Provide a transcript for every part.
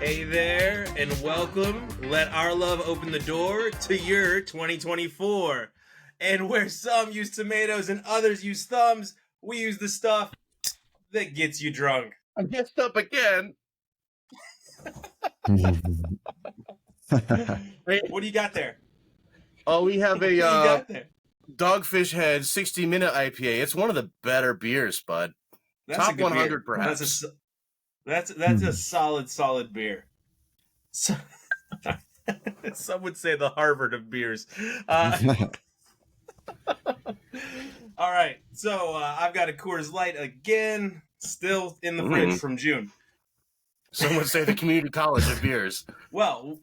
Hey there, and welcome. Let our love open the door to your 2024. And where some use tomatoes and others use thumbs, we use the stuff that gets you drunk. I messed up again. What do you got there? Oh, we have What do you got there? Dogfish Head 60-minute IPA. It's one of the better beers, bud. That's Top 100, beer. perhaps. That's a solid beer. So, some would say the Harvard of beers. All right, so I've got a Coors Light again, still in the fridge from June. Some would say the community college of beers. Well,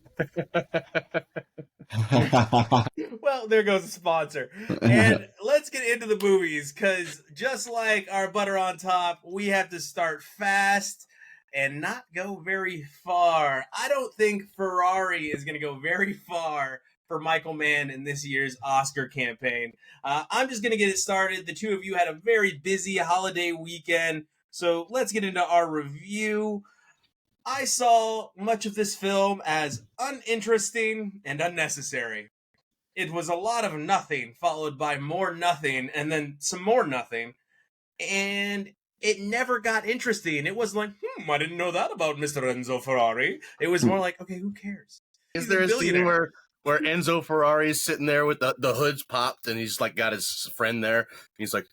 there goes the sponsor. And let's get into the movies, because just like our butter on top, we have to start fast and not go very far. I don't think Ferrari is going to go very far for Michael Mann in this year's Oscar campaign. I'm just going to get it started. The two of you had a very busy holiday weekend, so let's get into our review. I saw much of this film as uninteresting and unnecessary. It was a lot of nothing, followed by more nothing, and then some more nothing. And it never got interesting. It was like, I didn't know that about Mr. Enzo Ferrari. It was more like, okay, who cares? Is there a scene where Enzo Ferrari is sitting there with the hood's popped and he's like got his friend there? He's like,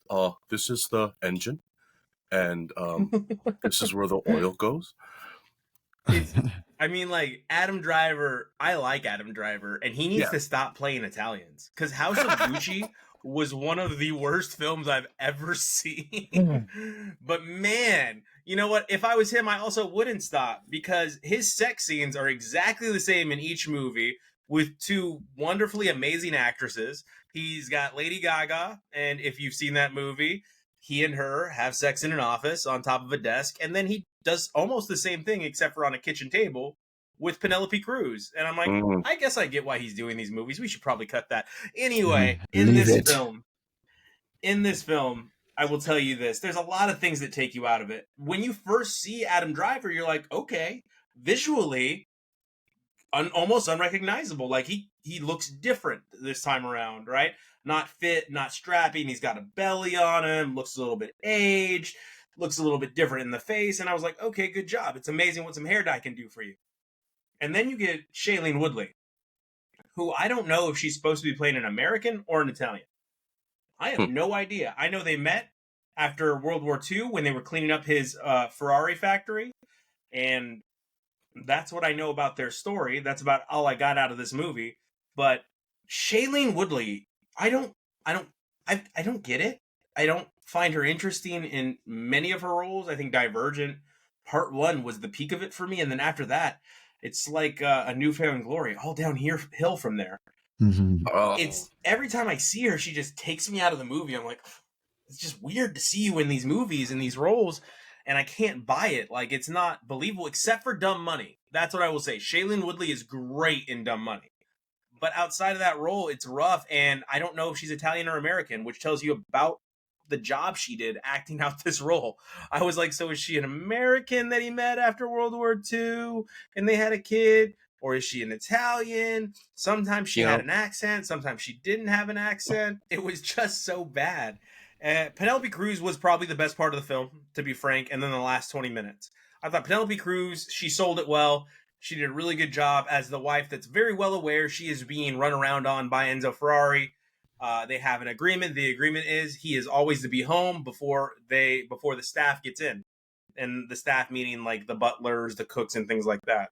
this is the engine, and this is where the oil goes. Adam Driver, I like Adam Driver, and he needs to stop playing Italians, because House of Gucci was one of the worst films I've ever seen. But man, you know what? If I was him, I also wouldn't stop, because his sex scenes are exactly the same in each movie, with two wonderfully amazing actresses. He's got Lady Gaga, and if you've seen that movie, he and her have sex in an office on top of a desk, and then he does almost the same thing, except for on a kitchen table, with Penelope Cruz. And I'm like, I guess I get why he's doing these movies. We should probably cut that. Anyway, in this film, I will tell you this. There's a lot of things that take you out of it. When you first see Adam Driver, you're like, okay, visually, almost unrecognizable. Like, he looks different this time around, right? Not fit, not strapping. He's got a belly on him, looks a little bit aged, looks a little bit different in the face. And I was like, okay, good job. It's amazing what some hair dye can do for you. And then you get Shailene Woodley, who I don't know if she's supposed to be playing an American or an Italian. I have no idea. I know they met after World War II when they were cleaning up his Ferrari factory. And that's what I know about their story. That's about all I got out of this movie. But Shailene Woodley, I don't get it. I don't find her interesting in many of her roles. I think Divergent Part 1 was the peak of it for me. And then after that, it's like a newfound glory, all downhill from there. It's every time I see her, she just takes me out of the movie. I'm like, it's just weird to see you in these movies, in these roles, and I can't buy it. Like, it's not believable, except for Dumb Money. That's what I will say. Shailene Woodley is great in Dumb Money. But outside of that role, it's rough, and I don't know if she's Italian or American, which tells you about the job she did acting out this role. I was like, so is she an American that he met after World War II and they had a kid? Or is she an Italian? Sometimes she had an accent. Sometimes she didn't have an accent. It was just so bad. Penelope Cruz was probably the best part of the film, to be frank, and then the last 20 minutes. I thought Penelope Cruz, she sold it well. She did a really good job as the wife that's very well aware she is being run around on by Enzo Ferrari. They have an agreement. The agreement is he is always to be home before the staff gets in. And the staff meaning like the butlers, the cooks, and things like that.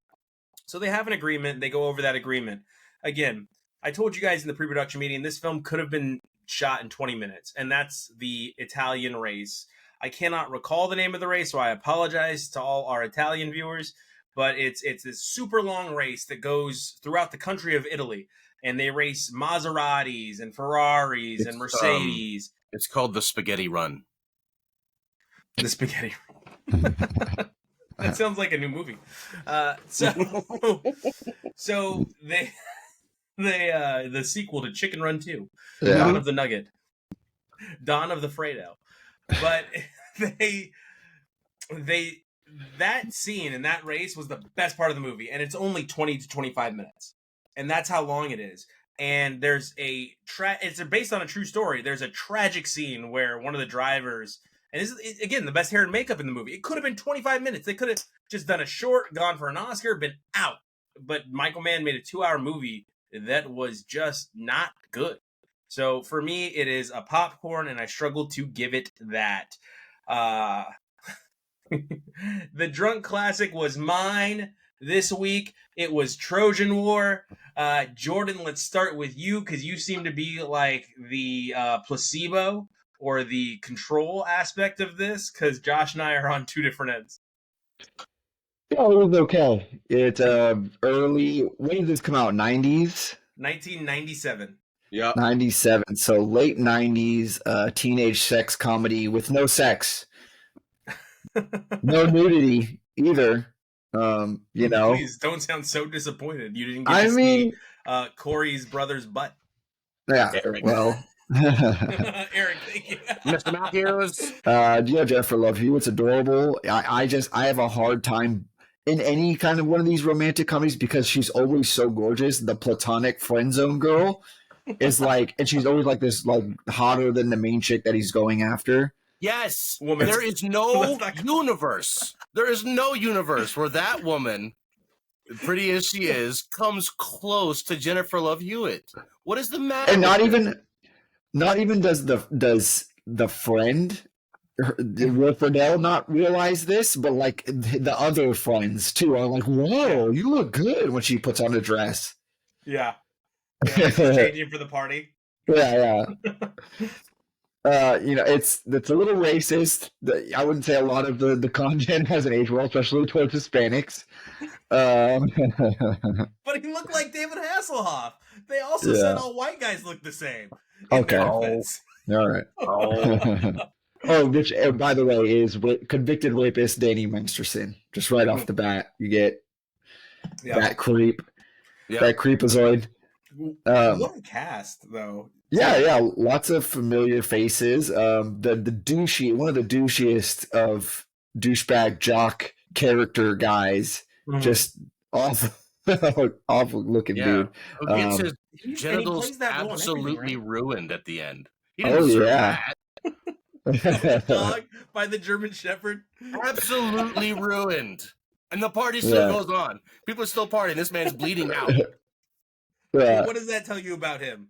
So they have an agreement. They go over that agreement. Again, I told you guys in the pre-production meeting, this film could have been shot in 20 minutes. And that's the Italian race. I cannot recall the name of the race, so I apologize to all our Italian viewers. But it's this super long race that goes throughout the country of Italy. And they race Maseratis and Ferraris and Mercedes. It's called the Spaghetti Run. The Spaghetti Run. That sounds like a new movie. So they the sequel to Chicken Run 2, Dawn of the Nugget, Dawn of the Fredo. But that scene and that race was the best part of the movie, and it's only 20 to 25 minutes, and that's how long it is. And there's it's based on a true story. There's a tragic scene where one of the drivers, and this is again the best hair and makeup in the movie. It could have been 25 minutes. They could have just done a short, gone for an Oscar, been out. But Michael Mann made a 2-hour movie that was just not good. So for me, it is a popcorn, and I struggle to give it that. The drunk classic was mine this week. It was Trojan War. Jordan, let's start with you because you seem to be like the placebo or the control aspect of this, because Josh and I are on two different ends. Yeah, it was okay. It's early. When did this come out? 90s? 1997. Yeah. 97. So late 90s, teenage sex comedy with no sex. No nudity either. You know. Please don't sound so disappointed. You didn't get to see Corey's brother's butt. Yeah, Eric. well. Eric, thank you. Mr. Matthews. Do you have Jennifer Love You? It's adorable. I have a hard time in any kind of one of these romantic comedies because she's always so gorgeous. The platonic friend zone girl is like, and she's always like this, like hotter than the main chick that he's going after. Yes, Woman. there is no universe. There is no universe where that woman, pretty as she is, comes close to Jennifer Love Hewitt. What is the matter? And not even does the friend Will Friedle not realize this, but like the other friends too are like, "Whoa, you look good" when she puts on a dress. Yeah, she's changing for the party. Yeah. It's a little racist. I wouldn't say a lot of the content hasn't aged well, especially towards Hispanics. But he looked like David Hasselhoff. They also said all white guys look the same. Okay. All right. Which, by the way, is convicted rapist Danny Masterson. Just right off the bat, you get that creep. Yeah. That creepazoid. What a cast, though. Yeah, lots of familiar faces. The douchey, one of the douchiest of douchebag jock character guys, just awful, awful looking dude. Who gets his genitals absolutely ruined at the end. He didn't deserve that. Dog by the German Shepherd, absolutely ruined, and the party still goes on. People are still partying. This man's bleeding out. What does that tell you about him?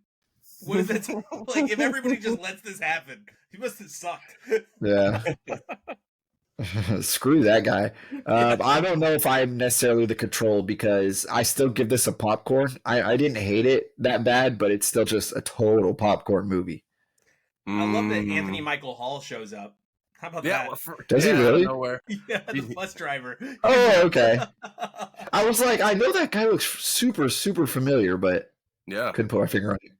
What is that? Like, if everybody just lets this happen, he must have sucked. Yeah. Screw that guy. I don't know if I'm necessarily the control because I still give this a popcorn. I didn't hate it that bad, but it's still just a total popcorn movie. I love that Anthony Michael Hall shows up. How about that? Does he really? Yeah, the bus driver. Oh, okay. I was like, I know that guy looks super, super familiar, but couldn't put my finger on it.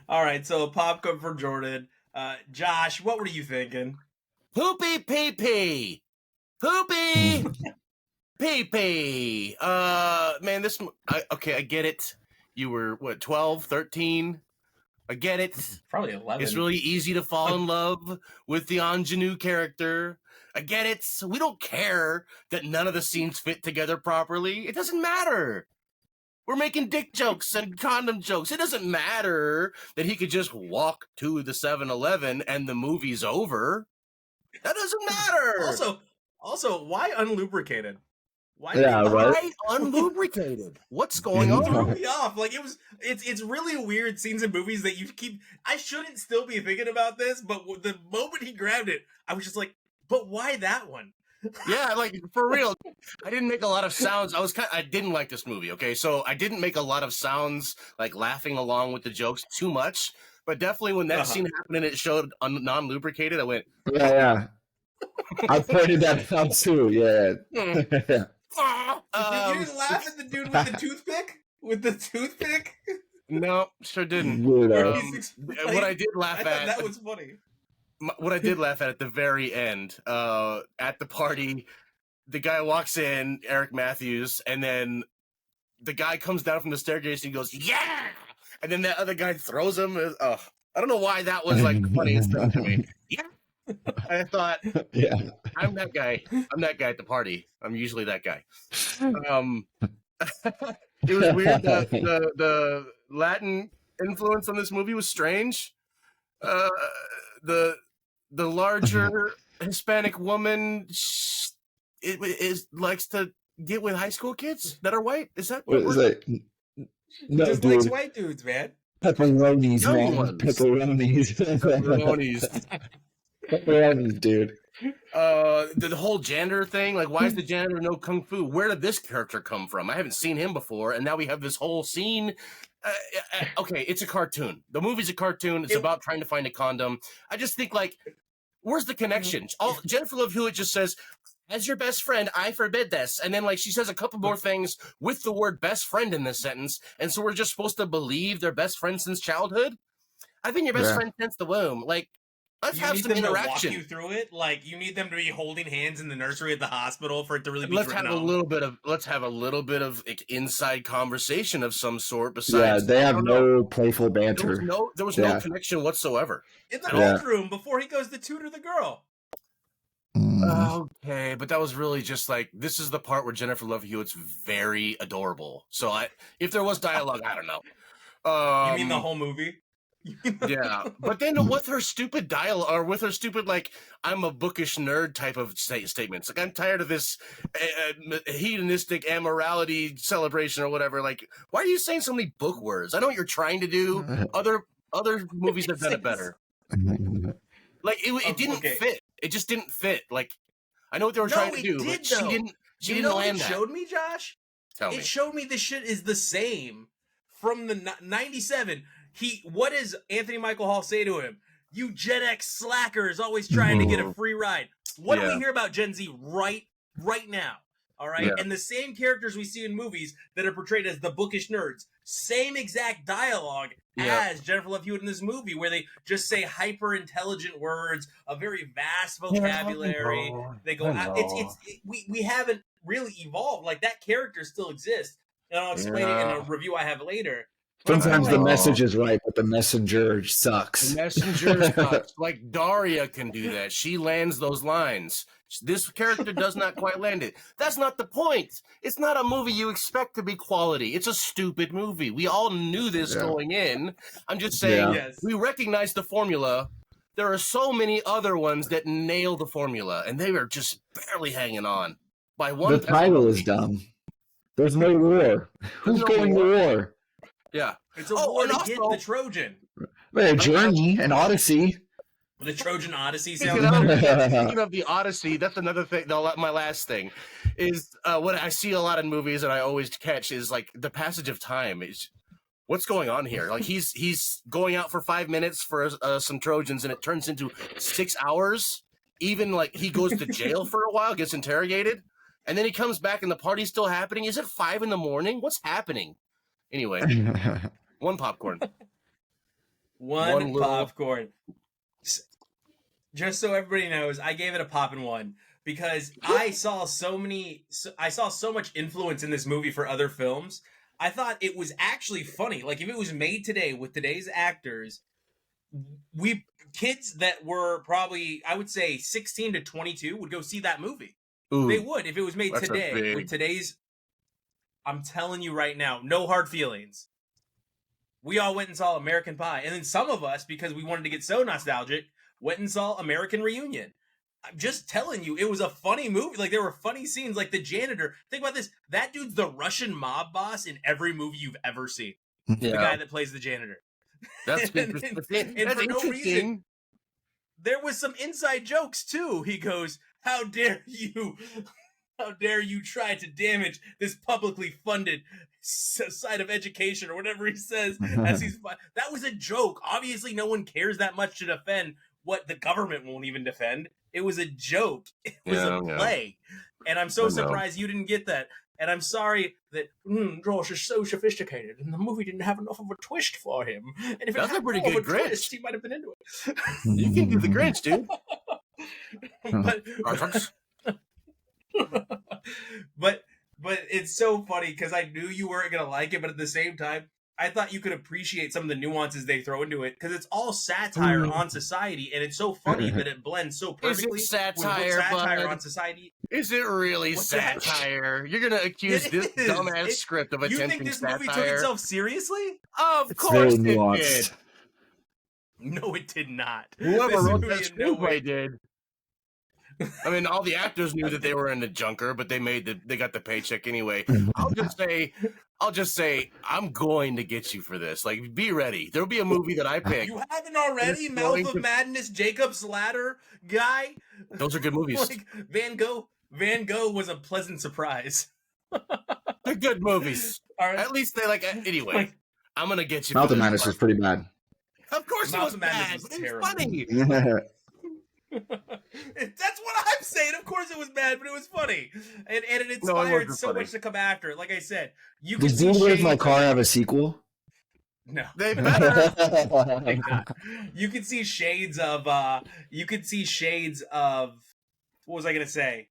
All right, so popcorn for Jordan. Josh, what were you thinking? Poopy pee pee. Poopy pee pee. Man, I get it. You were, 12, 13? I get it. Probably 11. It's really easy to fall in love with the ingenue character. I get it. So we don't care that none of the scenes fit together properly. It doesn't matter. We're making dick jokes and condom jokes. It doesn't matter that he could just walk to the 7-Eleven and the movie's over. That doesn't matter. Also, why unlubricated? Why unlubricated? What's going on? It threw me off. Like it's really weird scenes in movies that you keep. I shouldn't still be thinking about this, but the moment he grabbed it, I was just like, "But why that one?" Yeah, like for real. I didn't make a lot of sounds. I didn't like this movie. Okay, so I didn't make a lot of sounds like laughing along with the jokes too much. But definitely when that scene happened and it showed non-lubricated, I went, yeah. I pointed that out too. Yeah. You didn't laugh at the dude with the toothpick? With the toothpick? No, sure didn't. What I did laugh at. That was funny. What I did laugh at the very end, at the party, the guy walks in, Eric Matthews, and then the guy comes down from the staircase and he goes, "Yeah!" And then that other guy throws him. I don't know why that was like the funniest thing to me. Yeah. I thought, Yeah. I'm that guy. I'm that guy at the party. I'm usually that guy. Um, it was weird. The Latin influence on this movie was strange. Uh, the the larger Hispanic woman likes to get with high school kids that are white. Is that What is that? No, Just likes dude. white dudes, man. Pepperonis, Young man. ones. Pepperonis. Pepperonis. Pepperonis, dude. The whole janitor thing, like, why is the janitor no kung fu? Where did this character come from? I haven't seen him before, and now we have this whole scene. Okay, it's a cartoon. The movie's a cartoon. It's about trying to find a condom. I just think, like, where's the connection? Jennifer Love Hewitt just says, as your best friend, I forbid this. And then, like, she says a couple more things with the word best friend in this sentence. And so we're just supposed to believe they're best friends since childhood? I've been your best friend since the womb. Like, let's have some interaction. To walk you through it. Like, you need them to be holding hands in the nursery at the hospital for it to really be. Let's have a little bit of like, inside conversation of some sort. Besides, they have no playful banter. There was no connection whatsoever in the bedroom before he goes to tutor the girl. Okay, but that was really just like, this is the part where Jennifer Love Hewitt's very adorable. So if there was dialogue, I don't know. You mean the whole movie? Yeah, but then with her stupid dialogue, or with her stupid, like, I'm a bookish nerd type of statements. Like, I'm tired of this hedonistic amorality celebration or whatever. Like, why are you saying so many book words? I know what you're trying to do. Other movies have done it better. Like, it didn't fit. It just didn't fit. Like, I know what they were trying to do, but she didn't. She didn't land that. It showed me, Josh. Tell me. It showed me this shit is the same from the 97. What does Anthony Michael Hall say to him? You Gen X slackers always trying to get a free ride. What do we hear about Gen Z right now? All right. Yeah. And the same characters we see in movies that are portrayed as the bookish nerds, same exact dialogue as Jennifer Love Hewitt in this movie, where they just say hyper intelligent words, a very vast vocabulary. They go out. We haven't really evolved. Like, that character still exists. And I'll explain it in a review I have later. Sometimes the message is right, but the messenger sucks. The messenger sucks. Like, Daria can do that. She lands those lines. This character does not quite land it. That's not the point. It's not a movie you expect to be quality. It's a stupid movie. We all knew this going in. I'm just saying, we recognize the formula. There are so many other ones that nail the formula, and they are just barely hanging on. By one. The title is dumb. There's no war. Who's going to war? Yeah. It's a war to get the Trojan. A journey, an Odyssey. The Trojan Odyssey sounds better. Speaking of the Odyssey, that's another thing. My last thing is what I see a lot in movies and I always catch is, like, the passage of time. What's going on here? Like, he's going out for 5 minutes for some Trojans and it turns into 6 hours. Even, like, he goes to jail for a while, gets interrogated, and then he comes back and the party's still happening. Is it 5 a.m? What's happening? Anyway, one popcorn. One popcorn. Just so everybody knows, I gave it a poppin' one because I saw so much influence in this movie for other films. I thought it was actually funny. Like, if it was made today with today's actors, kids that were probably, I would say, 16 to 22 would go see that movie. Ooh, they would if it was made today with today's. I'm telling you right now, no hard feelings. We all went and saw American Pie. And then some of us, because we wanted to get so nostalgic, went and saw American Reunion. I'm just telling you, it was a funny movie. Like, there were funny scenes, like the janitor. Think about this. That dude's the Russian mob boss in every movie you've ever seen. Yeah. The guy that plays the janitor. That's and for no reason, there was some inside jokes, too. He goes, how dare you try to damage this publicly funded side of education, or whatever he says. That was a joke. Obviously, no one cares that much to defend what the government won't even defend. It was a joke. It was a play. And I'm so surprised you didn't get that. And I'm sorry that Josh is so sophisticated, and the movie didn't have enough of a twist for him. And if it had more of a twist, he might have been into it. You can do the Grinch, dude. but it's so funny because I knew you weren't gonna like it, but at the same time, I thought you could appreciate some of the nuances they throw into it, because it's all satire on society, and it's so funny that it blends so perfectly Is it with satire, satire bud? on society. Is it really What's that? satire? You're gonna accuse It this is. dumbass script of You attempting think this satire? movie took itself seriously? Of It's course very it nuanced. did. No, it did not. Whoever This wrote movie that in no way- screenplay did. I mean, all the actors knew that they were in the junker, but they got the paycheck anyway. I'll just say, I'm going to get you for this. Like, be ready. There'll be a movie that I pick. You haven't already? Mouth of Madness, Jacob's Ladder guy? Those are good movies. Like, Van Gogh was a pleasant surprise. They're good movies. All right. At least they anyway. I'm gonna get you. Mouth for of this Madness part. was pretty bad. Of course, it Mouth was of Madness bad. was But it terrible. was funny. That's what I'm saying. Of course it was bad, but it was funny. And it inspired wasn't so funny. much to come after it. Like I said, you can Does see Dude Where's My shades Car of- have a sequel? No. They better. You can see shades of what was I gonna say?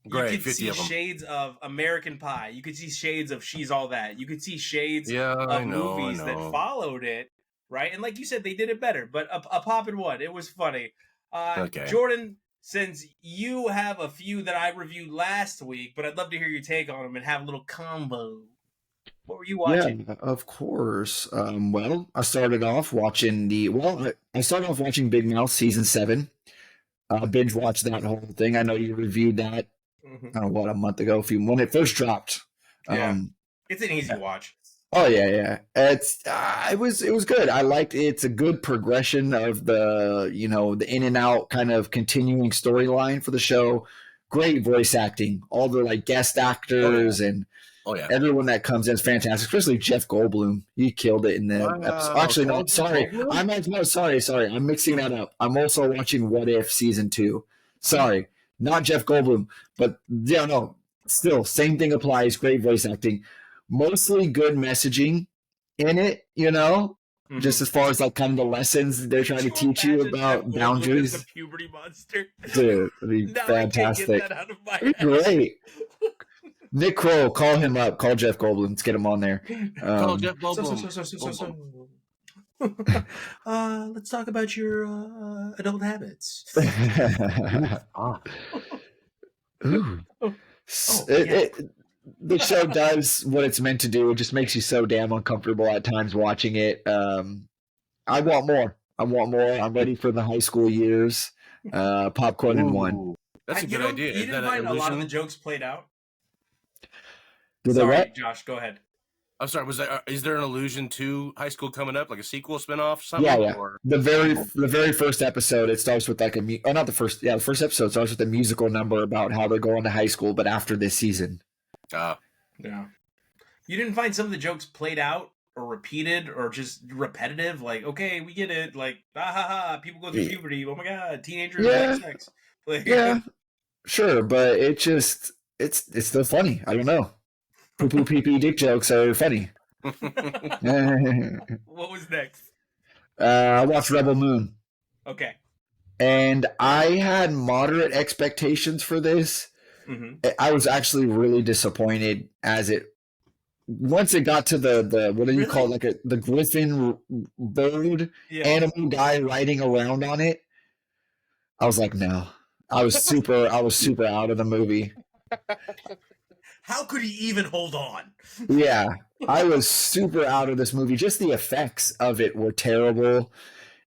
Great, You could 50 see of them. shades of American Pie. You could see shades of She's All That. You could see shades Yeah, of I know. movies that followed it, right? And like you said, they did it better. But a pop and one, it was funny. Okay. Jordan, since you have a few that I reviewed last week, but I'd love to hear your take on them and have a little combo. What were you watching? Yeah, of course. Well, I started off watching I started off watching Big Mouth season 7. Binge watched that whole thing. I know you reviewed that. Mhm. I don't know what, a month ago, when it first dropped. Yeah. It's an easy watch. Oh yeah. It was good. I liked it. It's a good progression of the in and out kind of continuing storyline for the show. Great voice acting. All the guest actors and everyone that comes in is fantastic, especially Jeff Goldblum. He killed it in the episode. Actually, no, sorry. Sorry. I'm mixing that up. I'm also watching What If season 2. Sorry, not Jeff Goldblum, but yeah, no. Still, same thing applies. Great voice acting. Mostly good messaging in it, just as far as kind of the lessons they're trying to teach you about Jeff Goldblum boundaries. as the puberty monster. Dude, it'd be Now fantastic. I can't get that out of my head. Great. Nick Kroll, call him up. Call Jeff Goldblum. Let's get him on there. Call Jeff Goldblum. Let's talk about your adult habits. Ooh. Yeah. The show does what it's meant to do. It just makes you so damn uncomfortable at times watching it. I want more. I'm ready for the high school years. Popcorn in one. That's a good idea. You Is that didn't an find a lot of the illusion? jokes played out? Do they Sorry, what? Josh, go ahead. I'm sorry. Is there an allusion to high school coming up, like a sequel spinoff, something? Yeah. Or? The very first episode, it starts with the first episode starts with a musical number about how they're going to high school, but after this season. Yeah. You didn't find some of the jokes played out or repeated or just repetitive? Like, okay, we get it. Like, people go through puberty. Oh my god, teenagers have sex. Like, Yeah, sure, but it's still funny. I don't know. Poo poo pee pee dick jokes are funny. What was next? I watched Rebel Moon. Okay. And I had moderate expectations for this. Mm-hmm. I was actually really disappointed once it got to the what do you call it, the griffin bird animal guy riding around on it. I was like, no. I was super out of the movie. How could he even hold on? Yeah, I was super out of this movie. Just the effects of it were terrible.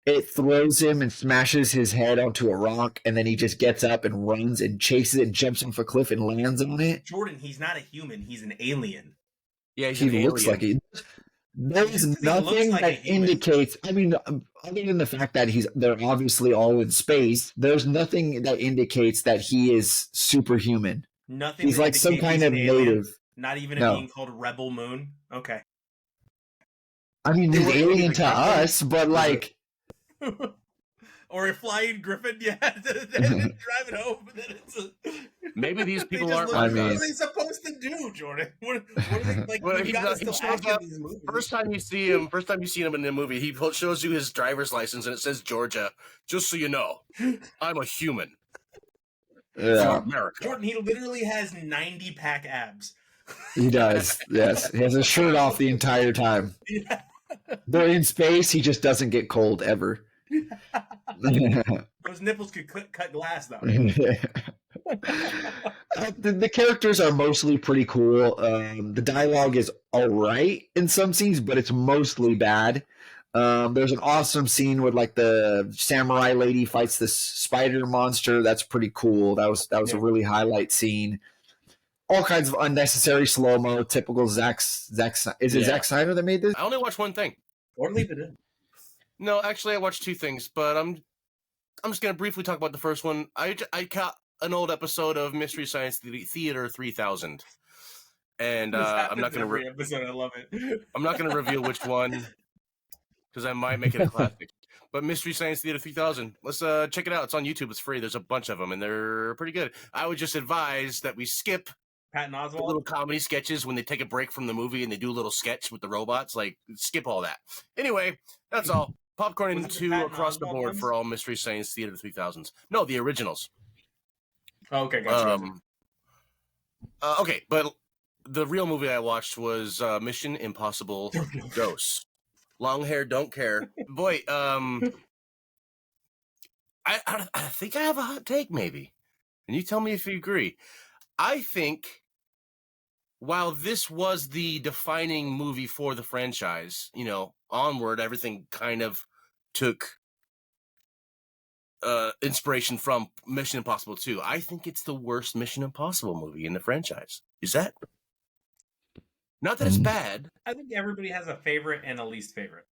It throws him and smashes his head onto a rock, and then he just gets up and runs and chases it and jumps off a cliff and lands on it. Jordan, he's not a human. He's an alien. Yeah, he's he looks like it. There's nothing that indicates. I mean, other than the fact that they're obviously all in space, there's nothing that indicates that he is superhuman. Nothing. He's like some kind of native. Not even a being called Rebel Moon. Okay. I mean, he's alien to us, but like. Or a flying griffin, yeah. Driving home, and then it's maybe these people aren't. What are they supposed to do, Jordan? What are they like? Well, he shows up, first time you see him in the movie, he shows you his driver's license and it says Georgia. Just so you know, I'm a human. Yeah. America. Jordan, he literally has 90-pack abs. He does. Yes, he has his shirt off the entire time. Yeah. They're in space. He just doesn't get cold ever. Those nipples could cut glass though. The characters are mostly pretty cool. The dialogue is all right in some scenes, but it's mostly bad. There's an awesome scene where like the samurai lady fights this spider monster. That's pretty cool. That was a really highlight scene. All kinds of unnecessary slow mo, typical Zack. Is it Zack Snyder that made this? I only watched one thing. Or leave it in. No, actually, I watched two things, but I'm just gonna briefly talk about the first one. I caught an old episode of Mystery Science Theater 3000, and I'm not gonna episode. I love it. I'm not gonna reveal which one because I might make it a classic. But Mystery Science Theater 3000, let's check it out. It's on YouTube. It's free. There's a bunch of them, and they're pretty good. I would just advise that we skip Patton the Oswalt. little comedy sketches when they take a break from the movie and they do a little sketch with the robots. Like, skip all that. Anyway, that's all. Popcorn into across the board for all Mystery Science Theater 3000s. No, the originals. Oh, okay, gotcha. Okay, but the real movie I watched was Mission Impossible Ghost. Long hair, don't care. Boy, I think I have a hot take, maybe. And you tell me if you agree. I think while this was the defining movie for the franchise, onward, everything kind of took inspiration from Mission Impossible 2. I think it's the worst Mission Impossible movie in the franchise. Is that? Not that it's bad. I think everybody has a favorite and a least favorite.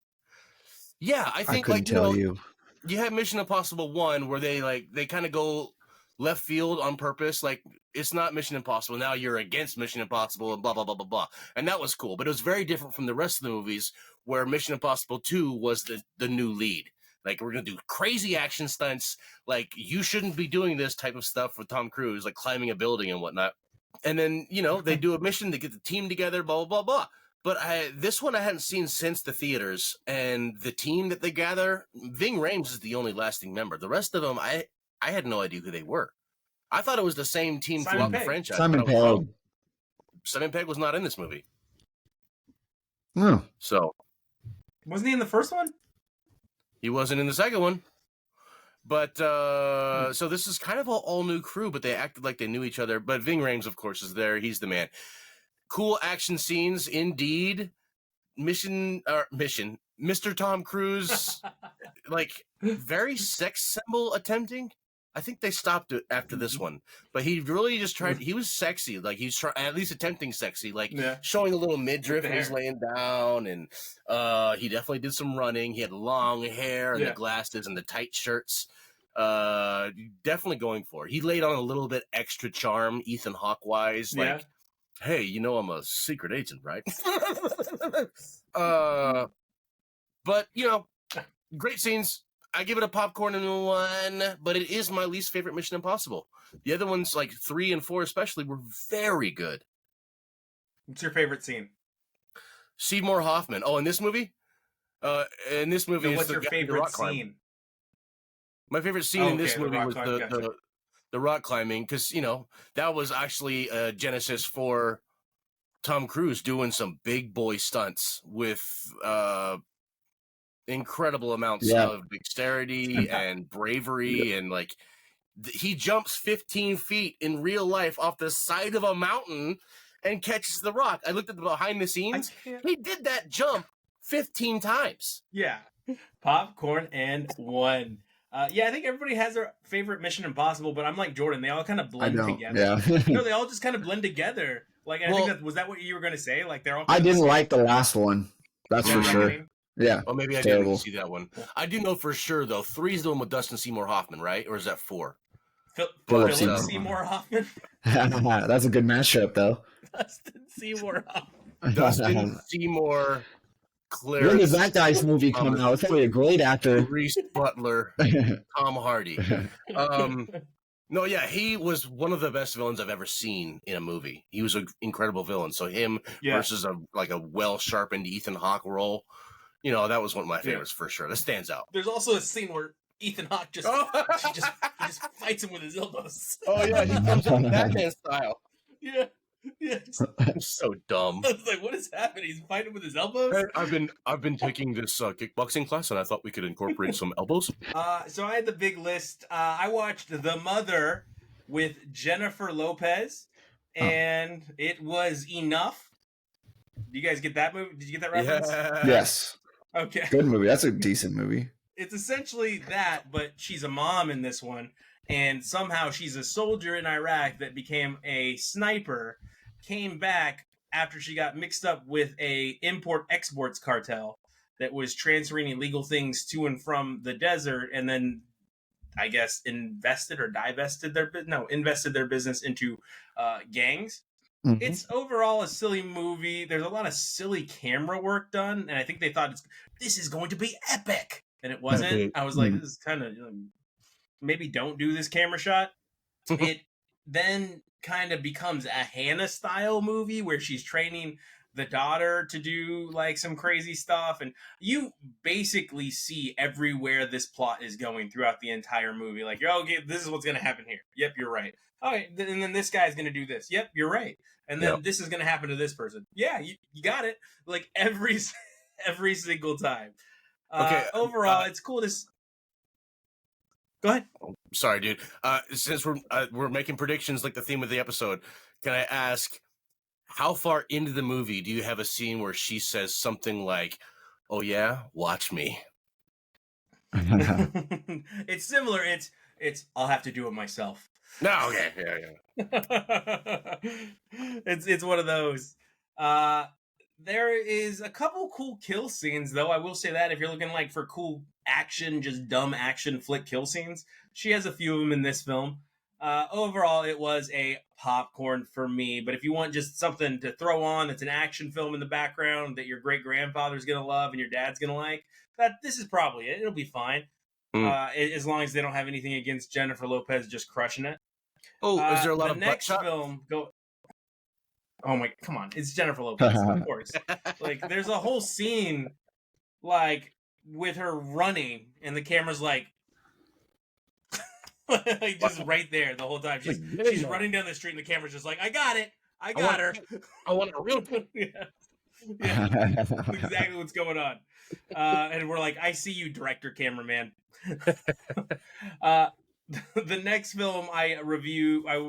Yeah, I think couldn't tell you. You have Mission Impossible 1 where they kind of go left field on purpose. Like, it's not Mission Impossible. Now you're against Mission Impossible and blah, blah, blah, blah, blah. And that was cool. But it was very different from the rest of the movies where Mission Impossible 2 was the new lead. Like, we're going to do crazy action stunts. Like, you shouldn't be doing this type of stuff with Tom Cruise, like climbing a building and whatnot. And then, they do a mission, they get the team together, blah, blah, blah, blah. But this one I hadn't seen since the theaters. And the team that they gather, Ving Rhames is the only lasting member. The rest of them, I had no idea who they were. I thought it was the same team throughout the franchise. Simon Pegg. Simon Pegg was not in this movie. No. So. Wasn't he in the first one? He wasn't in the second one. But, so this is kind of an all-new crew, but they acted like they knew each other. But Ving Rhames, of course, is there. He's the man. Cool action scenes, indeed. Mission. Mr. Tom Cruise, like, very sex symbol attempting. I think they stopped it after this one. But he really just tried. He was sexy. Like, he's at least attempting sexy. Like, showing a little midriff when he's laying down. And he definitely did some running. He had long hair and the glasses and the tight shirts. Definitely going for it. He laid on a little bit extra charm, Ethan Hawke-wise. Like, hey, I'm a secret agent, right? But, great scenes. I give it a popcorn and 1, but it is my least favorite Mission Impossible. The other ones, like 3 and 4 especially, were very good. What's your favorite scene? Seymour Hoffman. Oh, in this movie? Is what's your favorite scene? My favorite scene in this movie was the rock climbing, because, that was actually a genesis for Tom Cruise doing some big boy stunts with incredible amounts of dexterity and bravery, and like he jumps 15 feet in real life off the side of a mountain and catches the rock. I looked at the behind the scenes. He did that jump 15 times. Yeah. Popcorn and 1. I think everybody has their favorite Mission Impossible, but I'm like Jordan. They all kind of blend together. Yeah. No, they all just kind of blend together. Like, I think was that what you were going to say? Like, they're all. I didn't like the last one. That's for sure. Yeah. Oh, maybe I didn't see that one. I do know for sure, though. 3 is the one with Dustin Seymour Hoffman, right? Or is that 4? Philip Seymour Hoffman. That's a good mashup, though. Dustin Seymour Hoffman. Dustin Seymour. Clarence, when does that guy's movie come out? It's probably a great actor. Reese Butler, Tom Hardy. No, yeah, he was one of the best villains I've ever seen in a movie. He was an incredible villain. So him versus a well-sharpened Ethan Hawke role, that was one of my favorites for sure. That stands out. There's also a scene where Ethan Hawke just fights him with his elbows. Oh yeah, he comes in Batman style. Yeah. It's so dumb. I was like, what is happening? He's fighting with his elbows? Hey, I've been taking this kickboxing class, and I thought we could incorporate some elbows. So I had the big list. I watched The Mother with Jennifer Lopez, and it was enough. Do you guys get that movie? Did you get that reference? Yeah. Yes. Okay. Good movie. That's a decent movie. It's essentially that, but she's a mom in this one, and somehow she's a soldier in Iraq that became a sniper, came back after she got mixed up with a import-exports cartel that was transferring illegal things to and from the desert, and then I guess invested their business into gangs. Mhm. It's overall a silly movie. There's a lot of silly camera work done, and I think they thought this is going to be epic, and it wasn't. I was like, this is kind of maybe don't do this camera shot. It then kind of becomes a Hannah style movie where she's training the daughter to do like some crazy stuff, and you basically see everywhere this plot is going throughout the entire movie. Like, okay, this is what's going to happen here. Yep, you're right. All right, and then this guy's going to do this. Yep, you're right. And then this is going to happen to this person. Yeah, you got it. Like every single time. Okay. Overall, it's cool to. Go ahead. Sorry, dude. Since we're making predictions like the theme of the episode, can I ask, how far into the movie do you have a scene where she says something like, "Oh yeah, watch me"? It's similar. It's I'll have to do it myself. No, okay, yeah. It's one of those. There is a couple cool kill scenes, though. I will say that if you're looking like for cool action, just dumb action flick kill scenes, she has a few of them in this film. Overall, it was a popcorn for me. But if you want just something to throw on that's an action film in the background that your great grandfather's gonna love and your dad's gonna like, this is probably it. It'll be fine. As long as they don't have anything against Jennifer Lopez just crushing it. Oh, is there a lot of next butt shot? film? Oh my, come on! It's Jennifer Lopez, of course. Like, there's a whole scene, like with her running, and the camera's like, like just right there the whole time. She's running down the street, and the camera's just like, I got it, I got her. I want a real. yeah, exactly what's going on. And we're like, I see you, director, cameraman. The next film I will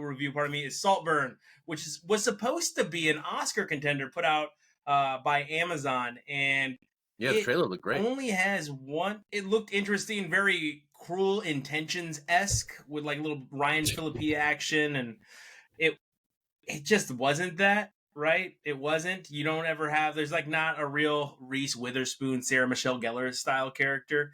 review, is Saltburn, which was supposed to be an Oscar contender put out by Amazon, and the trailer looked great. Only has one. It looked interesting, very Cruel Intentions-esque with like little Ryan Phillippe action, and it just wasn't that. Right? It wasn't. You don't ever have. There's like not a real Reese Witherspoon, Sarah Michelle Gellar style character.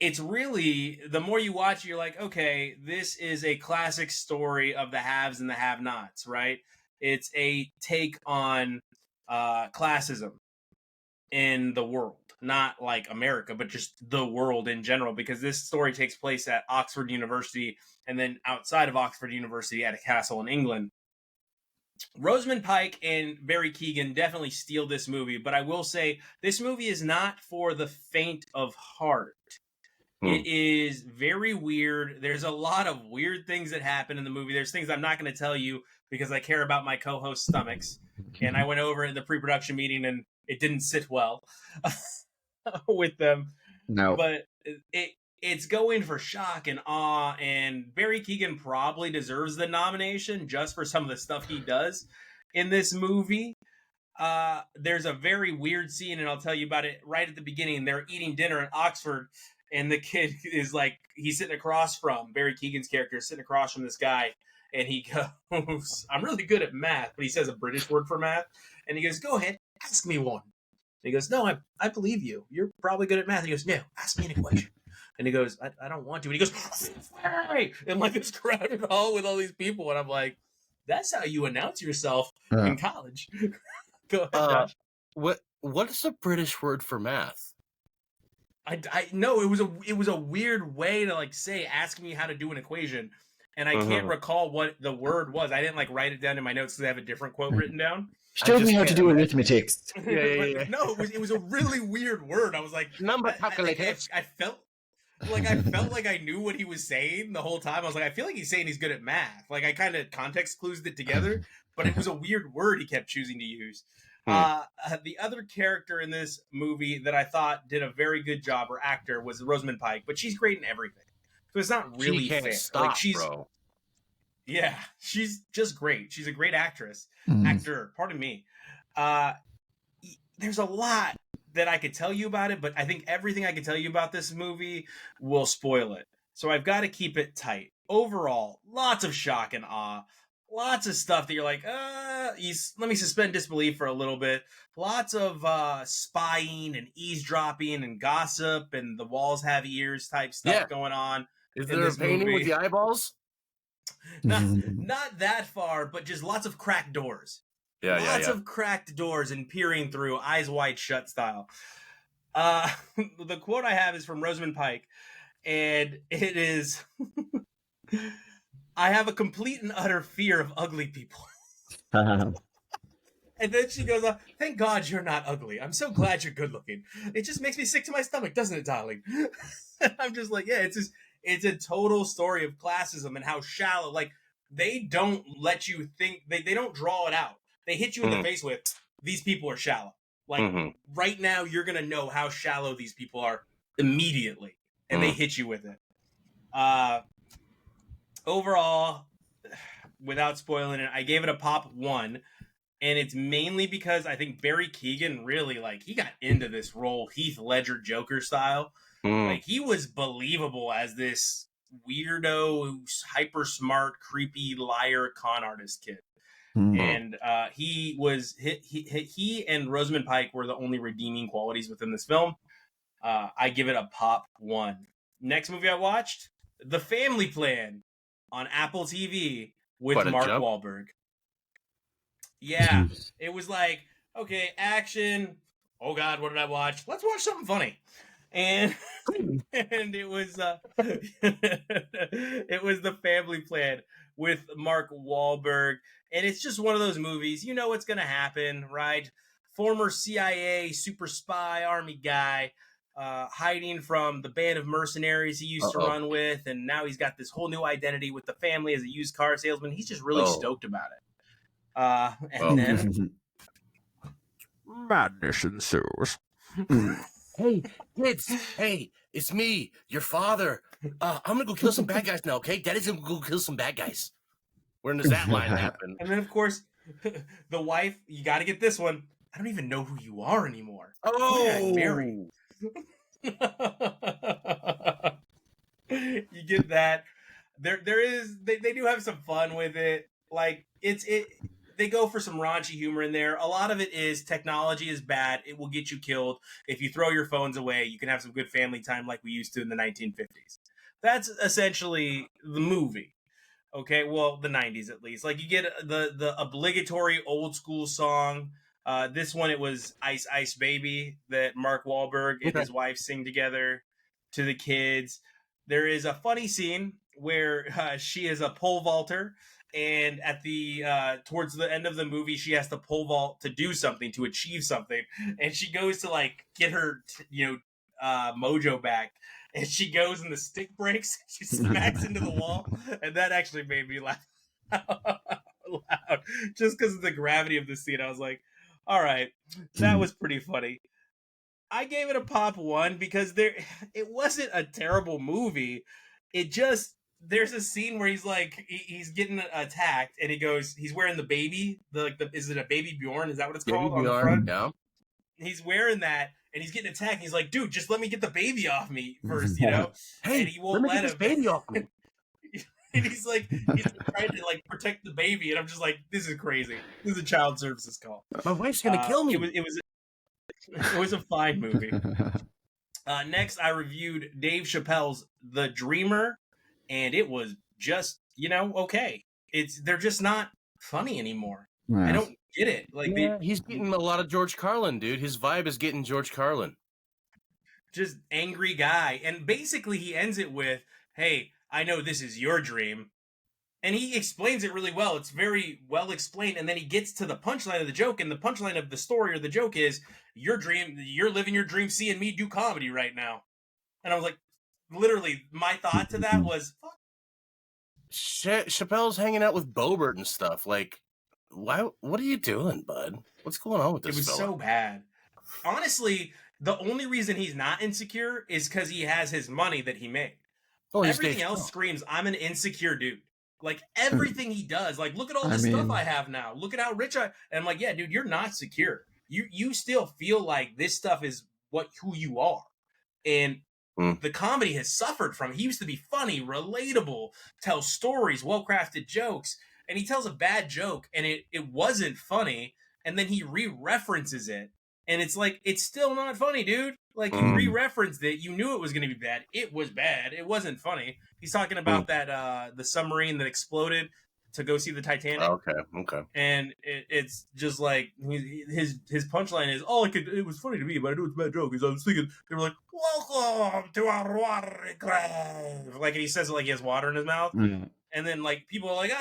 It's really, the more you watch, you're like, okay, this is a classic story of the haves and the have-nots, right? It's a take on classism in the world, not like America, but just the world in general, because this story takes place at Oxford University and then outside of Oxford University at a castle in England. Rosamund Pike and Barry Keoghan definitely steal this movie, but I will say this movie is not for the faint of heart. It is very weird. There's a lot of weird things that happen in the movie. There's things I'm not going to tell you because I care about my co-host stomachs. And I went over in the pre-production meeting and it didn't sit well with them. No. But it's going for shock and awe, and Barry Keoghan probably deserves the nomination just for some of the stuff he does in this movie. There's a very weird scene, and I'll tell you about it right at the beginning. They're eating dinner at Oxford, and the kid is like, he's sitting across from, Barry Keoghan's character is sitting across from this guy, and he goes, I'm really good at math, but he says a British word for math, and he goes, go ahead, ask me one. And he goes, no, I believe you. You're probably good at math. And he goes, no, ask me an equation. And he goes, I don't want to. And he goes, hey! And like this crowded hall with all these people, and I'm like, that's how you announce yourself in college. Go ahead, Josh. What is the British word for math? I know it was a weird way to like say, ask me how to do an equation, and I can't recall what the word was. I didn't like write it down in my notes because I have a different quote written down. Show me how to do arithmetic. Yeah. No, it was a really weird word. I was like, Number calculator. I felt like I felt like I knew what he was saying the whole time. I was like, I feel like he's saying he's good at math. Like I kind of context clues it together, but it was a weird word he kept choosing to use. The other character in this movie that I thought did a very good job, or actor, was Rosamund Pike, but she's great in everything. So it's not really she can't fair. stop, like she's, bro. yeah, she's just great. She's a great actress, Mm. actor. Pardon me. There's a lot that I could tell you about it, but I think everything I could tell you about this movie will spoil it. So I've got to keep it tight. Overall, lots of shock and awe. Lots of stuff that you're like, let me suspend disbelief for a little bit. Lots of spying and eavesdropping and gossip and the walls have ears type stuff going on. Is there a painting with the eyeballs? Not that far, but just lots of cracked doors. Lots of cracked doors and peering through, eyes wide shut style. The quote I have is from Rosamund Pike, and it is, I have a complete and utter fear of ugly people. And then she goes on, thank God you're not ugly. I'm so glad you're good looking. It just makes me sick to my stomach, doesn't it, darling? I'm just like, yeah, it's a total story of classism and how shallow, like, they don't let you think, they don't draw it out. They hit you in the face with, these people are shallow. Like, right now, you're going to know how shallow these people are immediately. And they hit you with it. Overall, without spoiling it, I gave it a pop 1. And it's mainly because I think Barry Keoghan really, like, he got into this role, Heath Ledger Joker style. Like, he was believable as this weirdo, hyper smart, creepy liar con artist kid. And he and Rosamund Pike were the only redeeming qualities within this film. I give it a pop 1. Next movie I watched, The Family Plan on Apple TV with Mark Wahlberg. Yeah, it was like, okay, action. Oh God, what did I watch? Let's watch something funny. And it was it was The Family Plan with Mark Wahlberg, and it's just one of those movies. You know what's gonna happen, right? Former CIA super spy army guy, hiding from the band of mercenaries he used to run with, and now he's got this whole new identity with the family as a used car salesman. He's just really stoked about it. And then madness ensues. Hey, kids. Hey, it's me, your father. I'm gonna go kill some bad guys now, okay? Daddy's gonna go kill some bad guys. When does that line happen? And then, of course, the wife, you got to get this one. I don't even know who you are anymore. Oh, Mary. You get that. There is, they do have some fun with it. Like, they go for some raunchy humor in there. A lot of it is technology is bad. It will get you killed. If you throw your phones away, you can have some good family time like we used to in the 1950s. That's essentially the movie. Okay, well, the 90s at least. Like, you get the obligatory old school song. This one, it was Ice Ice Baby that Mark Wahlberg and his wife sing together to the kids. There is a funny scene where she is a pole vaulter, and at the towards the end of the movie, she has to pole vault to do something, to achieve something, and she goes to like get her mojo back, and she goes and the stick breaks. She smacks into the wall, and that actually made me laugh loud, just because of the gravity of the scene. I was like, all right, that was pretty funny. I gave it a pop 1 because it wasn't a terrible movie. It just, there's a scene where he's like, he's getting attacked, and he's wearing the baby, is it a baby Bjorn? Is that what it's called? Baby on the front? yeah. He's wearing that, and he's getting attacked. And he's like, dude, just let me get the baby off me first, you know? Hey, and he won't let me get this baby off me. And he's trying to like protect the baby, and I'm just like, this is crazy. This is a child services call. My wife's gonna kill me. It was a fine movie. Next, I reviewed Dave Chappelle's The Dreamer, and it was just, okay. They're just not funny anymore. Yeah. I don't get it. Like, he's getting a lot of George Carlin, dude. His vibe is getting George Carlin. Just angry guy. And basically he ends it with, hey, I know this is your dream. And he explains it really well. It's very well explained. And then he gets to the punchline of the joke. And the punchline of the story or the joke is, your dream, you're living your dream seeing me do comedy right now. And I was like, literally, my thought to that was, fuck. Chappelle's hanging out with Bobert and stuff. Like, why? What are you doing, bud? What's going on with this It was fella? so bad. Honestly, the only reason he's not insecure is because he has his money that he made. Oh, Everything else screams, I'm an insecure dude. Like, everything he does, like, look at all the stuff I have now. Look at how rich I... And I'm like, yeah, dude, you're not secure. You still feel like this stuff is who you are. And the comedy has suffered from it. He used to be funny, relatable, tell stories, well-crafted jokes. And he tells a bad joke, and it wasn't funny. And then he re-references it. And it's like, it's still not funny, dude. Like, you re-referenced it. You knew it was going to be bad. It was bad. It wasn't funny. He's talking about that, the submarine that exploded to go see the Titanic. Okay. And it's just like, his punchline is, it was funny to me, but I knew it's a bad joke. Because I was thinking, they were like, welcome to our watery grave. Like, and he says it like he has water in his mouth. And then, like, people are like,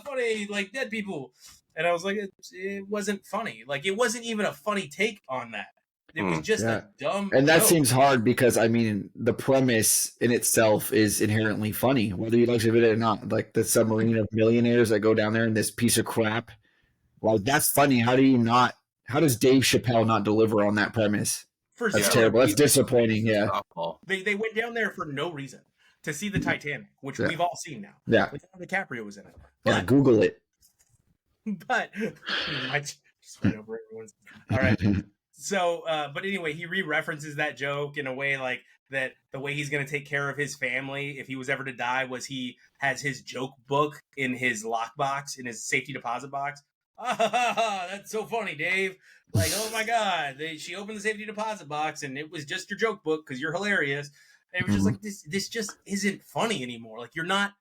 funny, like, dead people. And I was like, it wasn't funny. Like, it wasn't even a funny take on that. It was just a dumb And that joke. seems hard because, I mean, the premise in itself is inherently funny, whether you like it or not. Like, the submarine of millionaires that go down there in this piece of crap. Like, that's funny. How does Dave Chappelle not deliver on that premise? That's terrible. That's disappointing, yeah. They went down there for no reason. To see the Titanic, which we've all seen now. Yeah. DiCaprio was in it. But, Google it. But I just went over everyone's. All right. So, but anyway, he re-references that joke in a way like that. The way he's going to take care of his family if he was ever to die was he has his joke book in his lockbox, in his safety deposit box. That's so funny, Dave. Like, oh my God, she opened the safety deposit box and it was just your joke book because you're hilarious. And it was just like, this just isn't funny anymore. Like, you're not,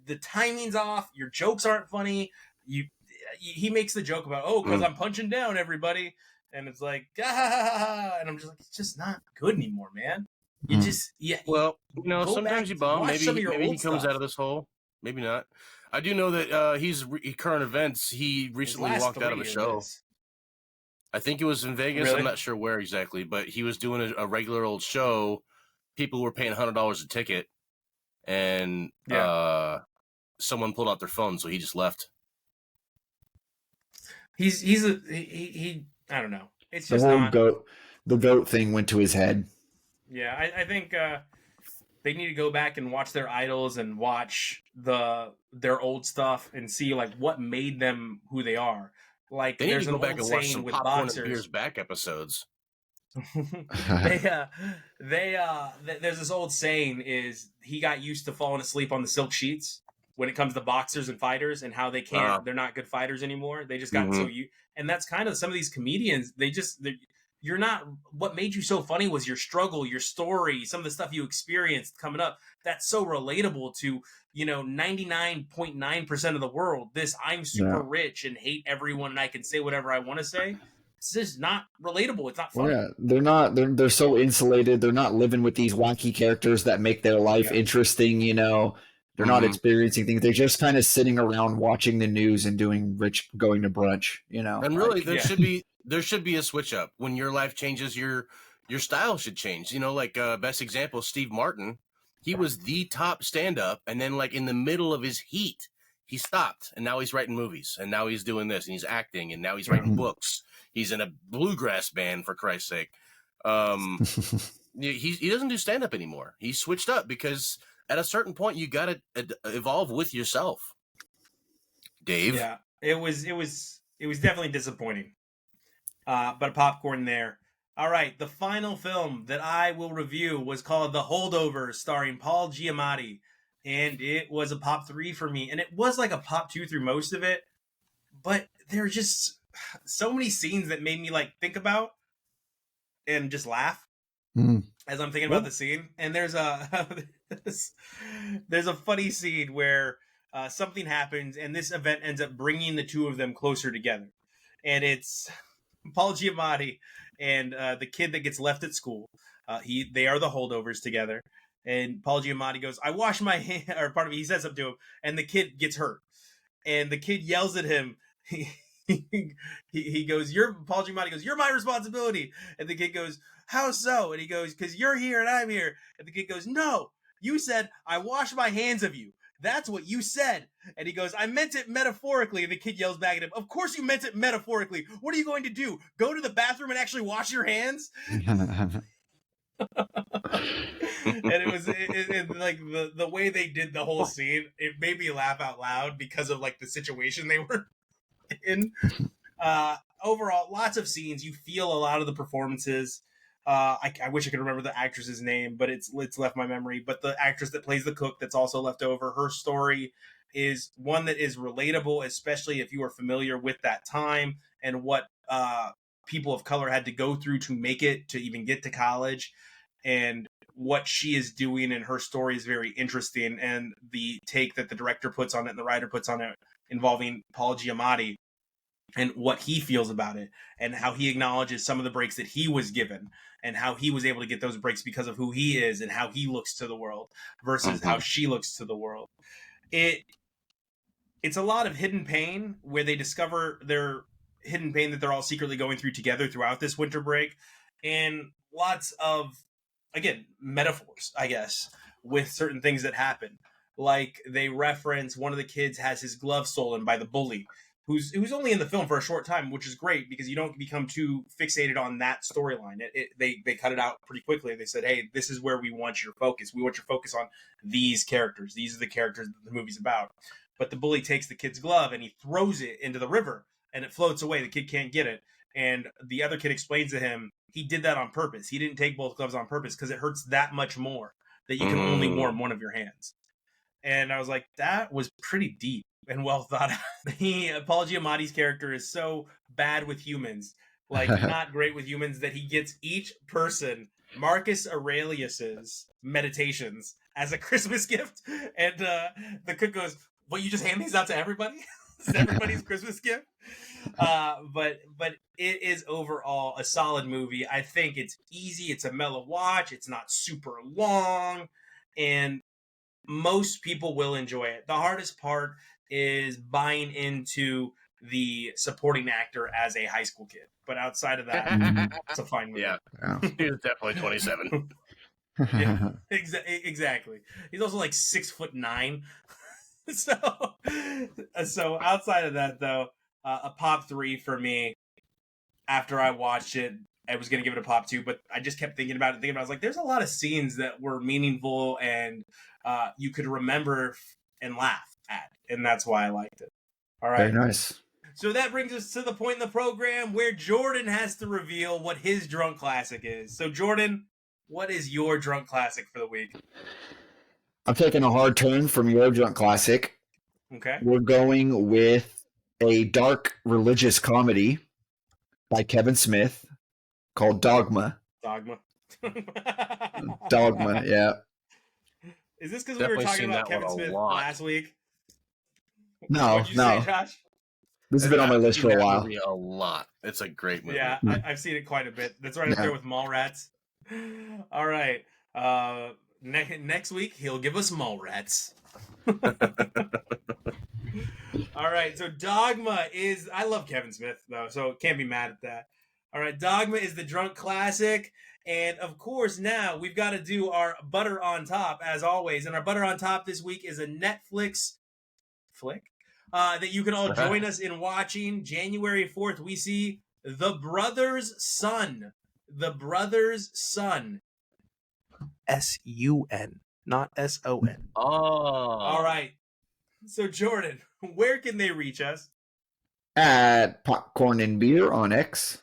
the timing's off. Your jokes aren't funny. He makes the joke about, because I'm punching down everybody. And it's like, and I'm just like, it's just not good anymore, man. You just, Well, sometimes you bum. Maybe he comes out of this hole. Maybe not. I do know that he's current events. He recently walked out of a show. I think it was in Vegas. Really? I'm not sure where exactly, but he was doing a regular old show. People were paying $100 a ticket, and someone pulled out their phone, so he just left. He I don't know. It's just the goat thing went to his head. Yeah, I think they need to go back and watch their idols and watch their old stuff and see like what made them who they are. Like, they need there's to go an back old and watch saying some with Popcorn boxers. and Beers back episodes. There's this old saying is he got used to falling asleep on the silk sheets when it comes to boxers and fighters and how they can't, they're not good fighters anymore. They just got and that's kind of some of these comedians. You're not, what made you so funny was your struggle, your story, some of the stuff you experienced coming up. That's so relatable to, 99.9% of the world. I'm super rich and hate everyone and I can say whatever I want to say. It's just not relatable. It's not funny. Yeah, they're not. They're so insulated. They're not living with these wacky characters that make their life interesting. They're not experiencing things. They're just kind of sitting around watching the news and going to brunch. And really, there should be a switch up when your life changes. Your style should change. Best example, Steve Martin. He was the top stand-up, and then like in the middle of his heat, he stopped, and now he's writing movies, and now he's doing this, and he's acting, and now he's writing books. He's in a bluegrass band, for Christ's sake. He doesn't do stand-up anymore. He switched up because at a certain point, you got to evolve with yourself. Dave? Yeah, it was definitely disappointing. But popcorn there. All right, the final film that I will review was called The Holdovers, starring Paul Giamatti. And it was a pop 3 for me. And it was like a pop 2 through most of it. But there are just so many scenes that made me like think about and just laugh as I'm thinking about the scene. And there's a funny scene where something happens and this event ends up bringing the two of them closer together. And it's Paul Giamatti and the kid that gets left at school. They are the holdovers together. And Paul Giamatti goes, I wash my hand, or pardon me, he says something to him, and the kid gets hurt. And the kid yells at him. he goes, Paul Giamatti goes, you're my responsibility. And the kid goes, how so? And he goes, because you're here and I'm here. And the kid goes, no, you said, I wash my hands of you. That's what you said. And he goes, I meant it metaphorically. And the kid yells back at him, of course you meant it metaphorically. What are you going to do? Go to the bathroom and actually wash your hands? And it was like the way they did the whole scene, it made me laugh out loud because of like the situation they were in. Overall, lots of scenes. You feel a lot of the performances. I wish I could remember the actress's name, but it's left my memory. But the actress that plays the cook that's also left over, her story is one that is relatable, especially if you are familiar with that time and what people of color had to go through to make it, to even get to college. And what she is doing in her story is very interesting. And the take that the director puts on it and the writer puts on it involving Paul Giamatti and what he feels about it and how he acknowledges some of the breaks that he was given and how he was able to get those breaks because of who he is and how he looks to the world versus how she looks to the world. It's a lot of hidden pain where they discover their hidden pain that they're all secretly going through together throughout this winter break, and lots of, again, metaphors, I guess, with certain things that happen. Like they reference one of the kids has his glove stolen by the bully, who's only in the film for a short time, which is great because you don't become too fixated on that storyline. They cut it out pretty quickly. They said, hey, this is where we want your focus. We want your focus on these characters. These are the characters that the movie's about. But the bully takes the kid's glove and he throws it into the river and it floats away. The kid can't get it. And the other kid explains to him, he did that on purpose. He didn't take both gloves on purpose because it hurts that much more that you can only warm one of your hands. And I was like, that was pretty deep and well thought out. Paul Giamatti's character is so bad with humans, like not great with humans, that he gets each person Marcus Aurelius's Meditations as a Christmas gift. And the cook goes, well, you just hand these out to everybody? It's everybody's Christmas gift. But it is overall a solid movie. I think it's easy. It's a mellow watch. It's not super long. And most people will enjoy it. The hardest part is buying into the supporting actor as a high school kid. But outside of that, it's a fine movie. Yeah. He's definitely 27. Yeah, exactly. He's also like 6'9". So outside of that, though, a pop 3 for me. After I watched it, I was going to give it a pop 2, but I just kept thinking about it. I was like, there's a lot of scenes that were meaningful and you could remember and laugh at, and that's why I liked it. All right. Very nice. So that brings us to the point in the program where Jordan has to reveal what his drunk classic is. So Jordan, what is your drunk classic for the week? I'm taking a hard turn from your drunk classic. Okay. We're going with a dark religious comedy by Kevin Smith called Dogma. Dogma, yeah. Is this because we were talking about Kevin Smith last week? No, What'd you say, Josh? This has been on my list for a while. A lot. It's a great movie. Yeah, I've seen it quite a bit. That's right up there with Mallrats. All right. Next week, he'll give us Mallrats. All right, so Dogma is... I love Kevin Smith, though, so can't be mad at that. All right, Dogma is the drunk classic. And, of course, now we've got to do our butter on top, as always. And our butter on top this week is a Netflix flick that you can all join us in watching. January 4th, we see The Brother's Son. The Brother's Son. S-U-N, not S-O-N. Oh. All right. So, Jordan, where can they reach us? At Popcorn and Beer on X.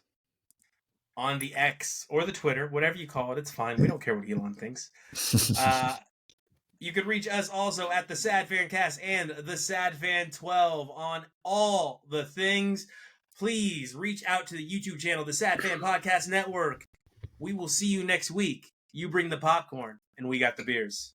On the X or the Twitter, whatever you call it, it's fine. We don't care what Elon thinks. You can reach us also at the TheSadFan Cast and the TheSadFan 12 on all the things. Please reach out to the YouTube channel, the TheSadFan Podcast Network. We will see you next week. You bring the popcorn, and we got the beers.